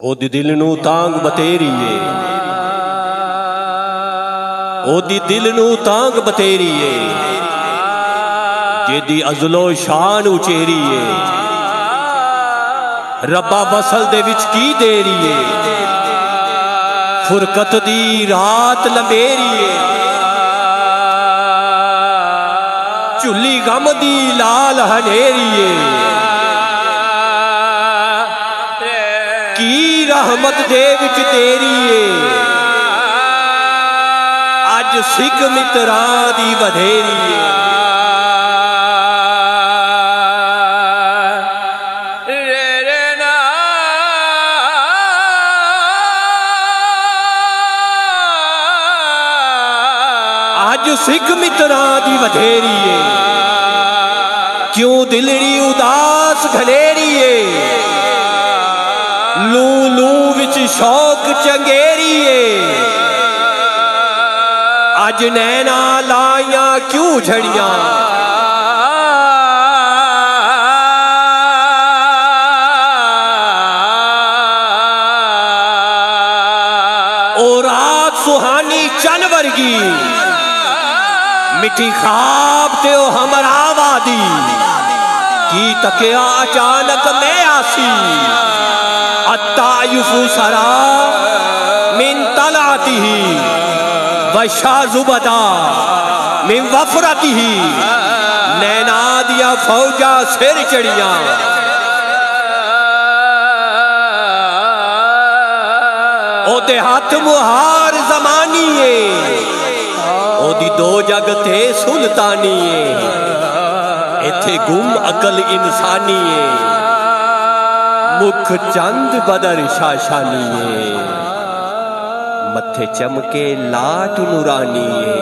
ओदी दिल नू तांग बतेरीए, ओदी दिल नू तांग बतेरीए, जेदी अज़लो शान उचेरीए। रब्बा वसल दे विच की देरीए, फुरकत दी रात लंबेरीए। झुली गम दी लाल हनेरीए, की रहमत दे विच देरीए। अज सिख मित्रां दी वधेरीए। अज सिख मित्रां दी वधेरीए, क्यों दिलड़ी उदास घनेरीए। लू लू विच शौक चंगेरीए, अज नैना लाइयां क्यों झड़ियां। ओ रात सुहानी चन वर्गी, मिठी खाब ते ओ हमरा वादी। की तकिया अचानक मैं आसी, अत्तायुफु सरा मिन तलातिही वशाजुबदा मिन वफरतिही। नैना दिया फौजा सिर चढ़ियां, ओदे हाथ मुहार जमानीए। ओदी दो जग थे सुल्तानीए, इथे गुम अकल इंसानीए। मुख चंद बदर शाशानीए, मथे चमके लाट नूरानीए।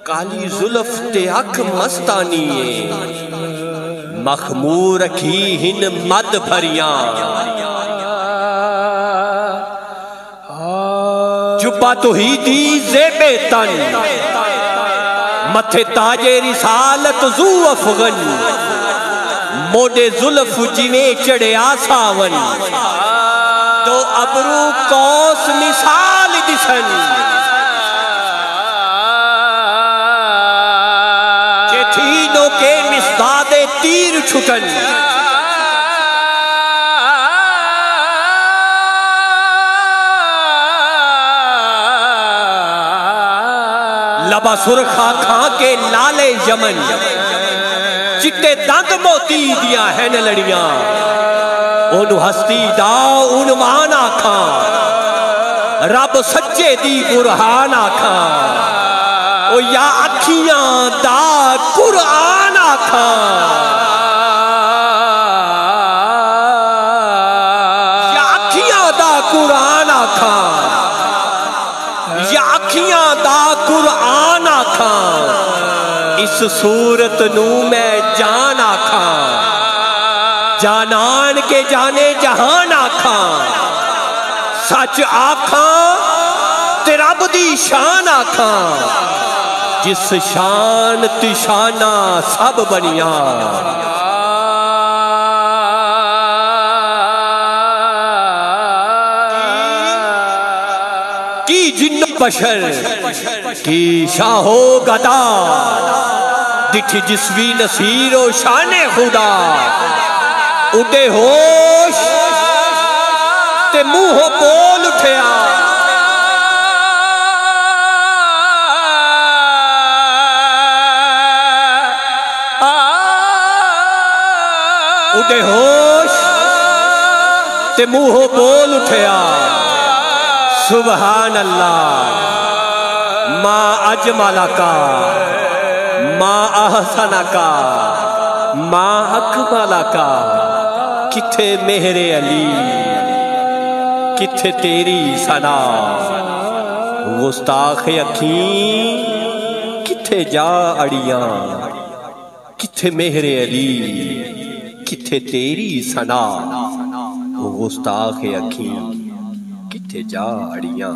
काली जुल्फ ते अख मस्तानीए, मखमूर रखी हिन मद भरियां। जुब्बा तो ही दी ज़ेबे तन, मथे ताजे रिसालत जू अफगन। मोडे जुल्फ जिवें चढ़िया सावन, तो अबरू कौस मिसाल दिसन। जेठीनों के मिसदादे तीर छुटन, लबा सुरखा खा के लाले यमन। चिट्टे दंद मोती दिया है न लड़ियां, उन हस्ती दा उनवान आखा। रब सच्चे दी बुरहान आखा, ओ या अखियां दा कुरान आखा। या अखियां दा कुरान आखा, या अखियां दा कुरान आखा। इस सूरत नू मैं जान आखा, जानान के जाने जहान आखा। सच आखा ते रब दी शान आखा, जिस शान तिशाना सब बनिया। की जिन्न बशर की शाहो गदा, दिठी जिसवी नसीरो शाने खुदा। उडे होश ते मुंह बोल उठया, उडे होश ते मुंह बोल उठया। सुबहान अल्लाह, मा अजमला का, मा अहसना का, मा अकमला का। किथे मेहरे अली, किथे तेरी सना। गुस्ताख अखीं किथे जा अड़ियां, किथे मेहरे अली, किथे तेरी सना। गुस्ताख अखीं किथे जा अड़ियां।